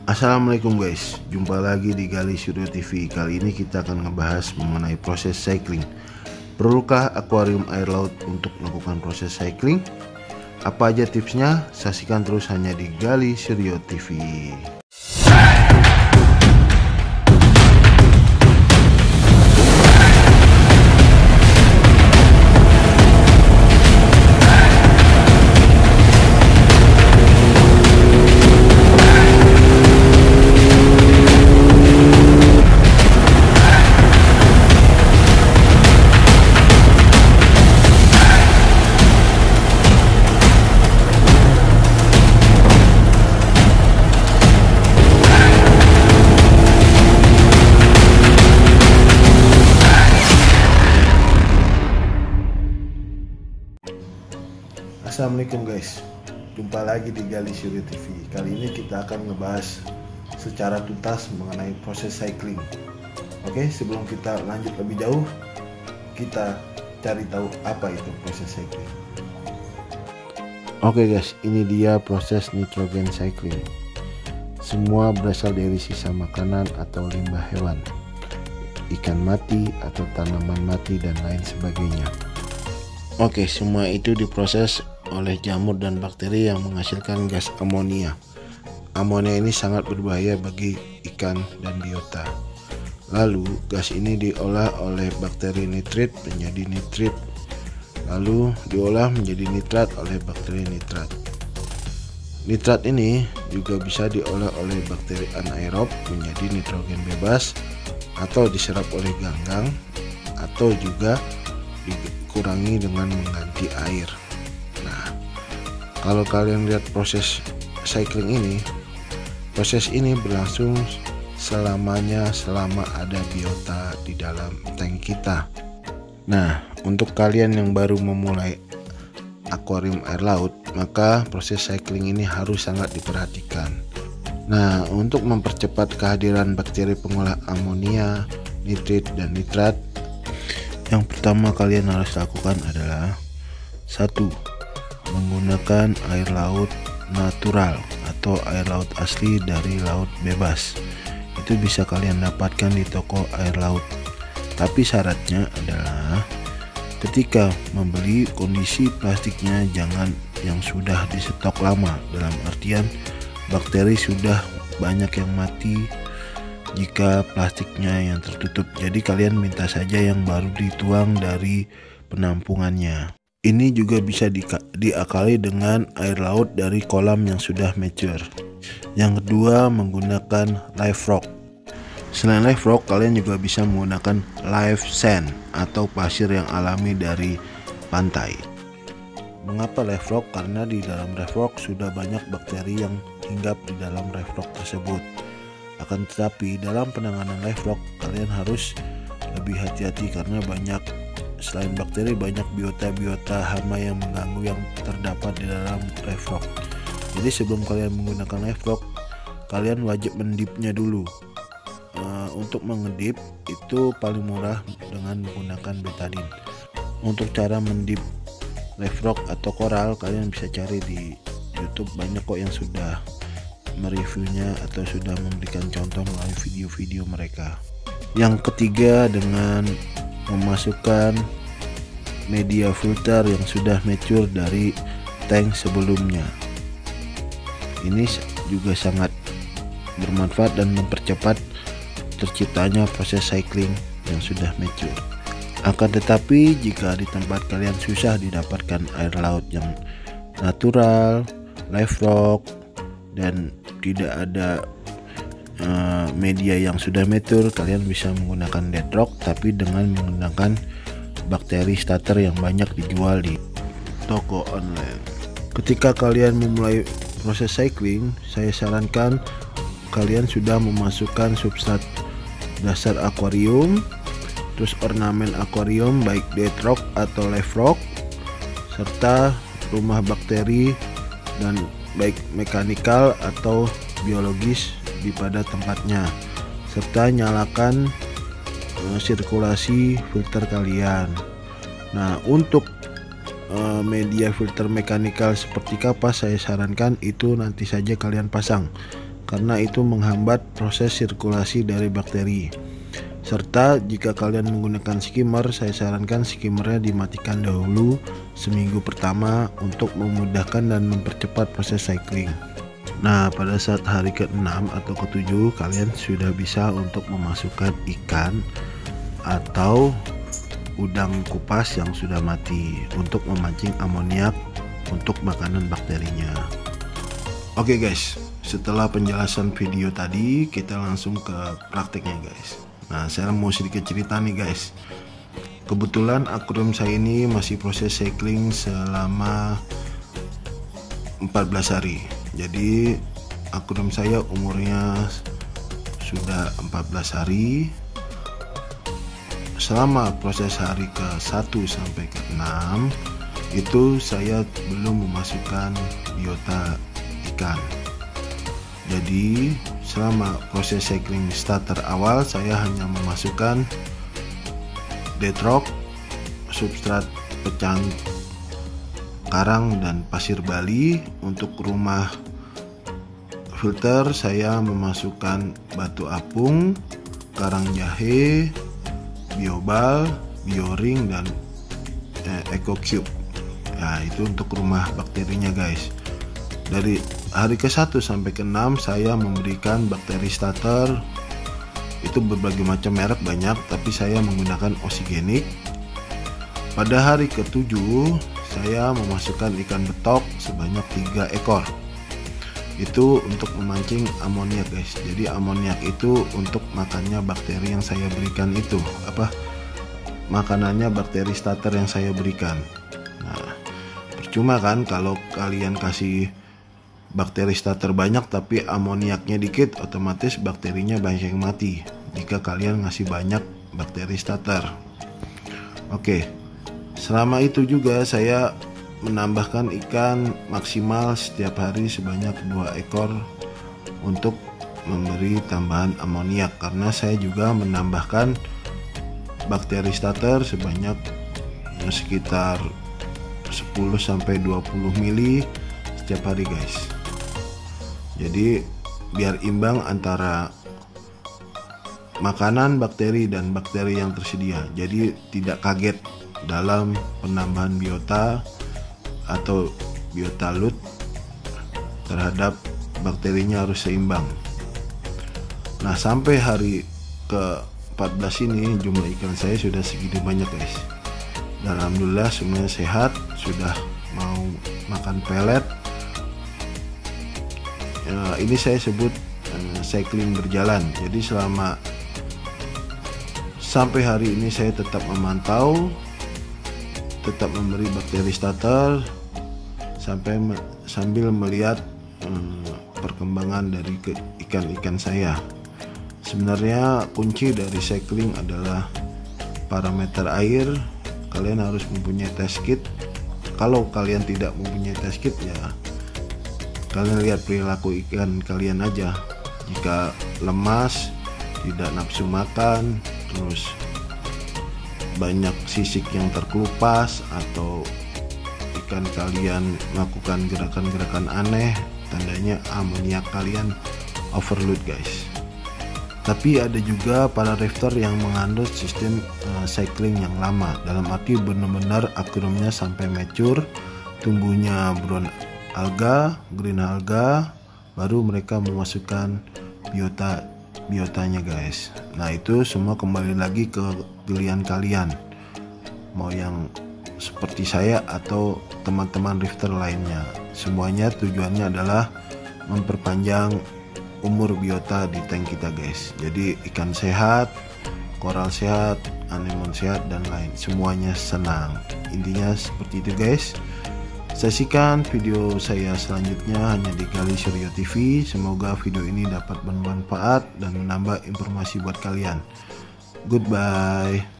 Assalamualaikum guys, jumpa lagi di Gali Suryo TV. Kali ini kita akan ngebahas mengenai proses cycling. Perlukah akuarium air laut untuk melakukan proses cycling? Apa aja tipsnya? Saksikan terus hanya di Gali Suryo TV. Assalamualaikum guys, jumpa lagi di Gali Suryo TV. Kali ini kita akan ngebahas secara tuntas mengenai proses cycling. Oke, sebelum kita lanjut lebih jauh, kita cari tahu apa itu proses cycling. Oke guys, ini dia proses nitrogen cycling. Semua berasal dari sisa makanan atau limbah hewan, ikan mati atau tanaman mati dan lain sebagainya. Oke, semua itu diproses oleh jamur dan bakteri yang menghasilkan gas amonia. Amonia ini sangat berbahaya bagi ikan dan biota. Lalu gas ini diolah oleh bakteri nitrit menjadi nitrit, lalu diolah menjadi nitrat oleh bakteri nitrat. Nitrat ini juga bisa diolah oleh bakteri anaerob menjadi nitrogen bebas, atau diserap oleh ganggang, atau juga dikurangi dengan mengganti air. Nah, kalau kalian lihat proses cycling ini, proses ini berlangsung selamanya selama ada biota di dalam tank kita. Nah, untuk kalian yang baru memulai akuarium air laut, maka proses cycling ini harus sangat diperhatikan. Nah, untuk mempercepat kehadiran bakteri pengolah amonia, nitrit, dan nitrat, yang pertama kalian harus lakukan adalah 1. Menggunakan air laut natural atau air laut asli dari laut bebas. Itu bisa kalian dapatkan di toko air laut. Tapi syaratnya adalah ketika membeli, kondisi plastiknya jangan yang sudah disetok lama, dalam artian bakteri sudah banyak yang mati jika plastiknya yang tertutup. Jadi kalian minta saja yang baru dituang dari penampungannya. Ini juga bisa diakali dengan air laut dari kolam yang sudah mature. Yang kedua, menggunakan live rock. Selain live rock, kalian juga bisa menggunakan live sand atau pasir yang alami dari pantai. Mengapa live rock? Karena di dalam live rock sudah banyak bakteri yang hinggap di dalam live rock tersebut. Akan tetapi dalam penanganan live rock kalian harus lebih hati-hati karena selain bakteri banyak biota hama yang mengganggu yang terdapat di dalam live rock. Jadi sebelum kalian menggunakan live rock, kalian wajib mendipnya dulu. Untuk mengedip itu paling murah dengan menggunakan betadine. Untuk cara mendip live rock atau koral kalian bisa cari di YouTube, banyak kok yang sudah mereviewnya atau sudah memberikan contoh melalui video-video mereka. Yang ketiga, dengan memasukkan media filter yang sudah mature dari tank sebelumnya. Ini juga sangat bermanfaat dan mempercepat terciptanya proses cycling yang sudah mature. Akan tetapi jika di tempat kalian susah didapatkan air laut yang natural, live rock, dan tidak ada media yang sudah mature, kalian bisa menggunakan dead rock tapi dengan menggunakan bakteri starter yang banyak dijual di toko online. Ketika kalian memulai proses cycling, saya sarankan kalian sudah memasukkan substrat dasar akuarium, terus ornamen akuarium baik dead rock atau live rock, serta rumah bakteri dan baik mekanikal atau biologis pada tempatnya, serta nyalakan sirkulasi filter kalian. Nah, untuk media filter mekanikal seperti kapas saya sarankan itu nanti saja kalian pasang, karena itu menghambat proses sirkulasi dari bakteri. Serta jika kalian menggunakan skimmer, saya sarankan skimmernya dimatikan dahulu seminggu pertama untuk memudahkan dan mempercepat proses cycling. Nah, pada saat hari ke-6 atau ke-7 kalian sudah bisa untuk memasukkan ikan atau udang kupas yang sudah mati untuk memancing amoniak untuk makanan bakterinya. Oke guys, setelah penjelasan video tadi kita langsung ke prakteknya guys. Nah, saya mau sedikit cerita nih guys. Kebetulan akuarium saya ini masih proses cycling selama 14 hari. Jadi akuarium saya umurnya sudah 14 hari. Selama proses hari ke-1 sampai ke-6 itu saya belum memasukkan biota ikan. Jadi selama proses cycling starter awal saya hanya memasukkan dead rock, substrat pecahan karang dan pasir Bali. Untuk rumah filter saya memasukkan batu apung, karang jahe, biobal, bioring dan eco cube. Nah, itu untuk rumah bakterinya guys. Dari hari ke-1 sampai ke-6 saya memberikan bakteri starter. Itu berbagai macam merek banyak, tapi saya menggunakan oksigenik. Pada hari ke-7 saya memasukkan ikan betok sebanyak 3 ekor. Itu untuk memancing amoniak guys. Jadi amoniak itu untuk makannya bakteri yang saya berikan itu, makanannya bakteri starter yang saya berikan. Nah, percuma kan kalau kalian kasih bakteri starter banyak tapi amoniaknya dikit, otomatis bakterinya banyak yang mati jika kalian ngasih banyak bakteri starter. Oke, selama itu juga saya menambahkan ikan maksimal setiap hari sebanyak 2 ekor untuk memberi tambahan amoniak, karena saya juga menambahkan bakteri starter sebanyak sekitar 10-20 mili setiap hari guys. Jadi biar imbang antara makanan bakteri dan bakteri yang tersedia, jadi tidak kaget dalam penambahan biota atau biota load terhadap bakterinya, harus seimbang. Nah, sampai hari ke-14 ini jumlah ikan saya sudah segini banyak guys, dan alhamdulillah semuanya sehat, sudah mau makan pelet. Ini saya sebut cycling berjalan. Jadi selama sampai hari ini saya tetap memantau, tetap memberi bakteri starter sambil melihat perkembangan dari ikan-ikan saya. Sebenarnya kunci dari cycling adalah parameter air. Kalian harus mempunyai test kit. Kalau kalian tidak mempunyai test kit, ya kalian lihat perilaku ikan kalian aja. Jika lemas, tidak nafsu makan, terus banyak sisik yang terkelupas, atau ikan kalian melakukan gerakan-gerakan aneh, tandanya amoniak kalian overload guys. Tapi ada juga para rafter yang mengandung sistem cycling yang lama, dalam arti benar-benar akuariumnya sampai mature, tumbuhnya brown alga, green alga, baru mereka memasukkan biotanya guys. Nah, itu semua kembali lagi ke pilihan kalian, mau yang seperti saya atau teman-teman rafter lainnya. Semuanya tujuannya adalah memperpanjang umur biota di tank kita guys. Jadi ikan sehat, koral sehat, anemon sehat, dan lain semuanya senang. Intinya seperti itu guys. Saksikan video saya selanjutnya hanya di Gali Suryo TV. Semoga video ini dapat bermanfaat dan menambah informasi buat kalian. Goodbye.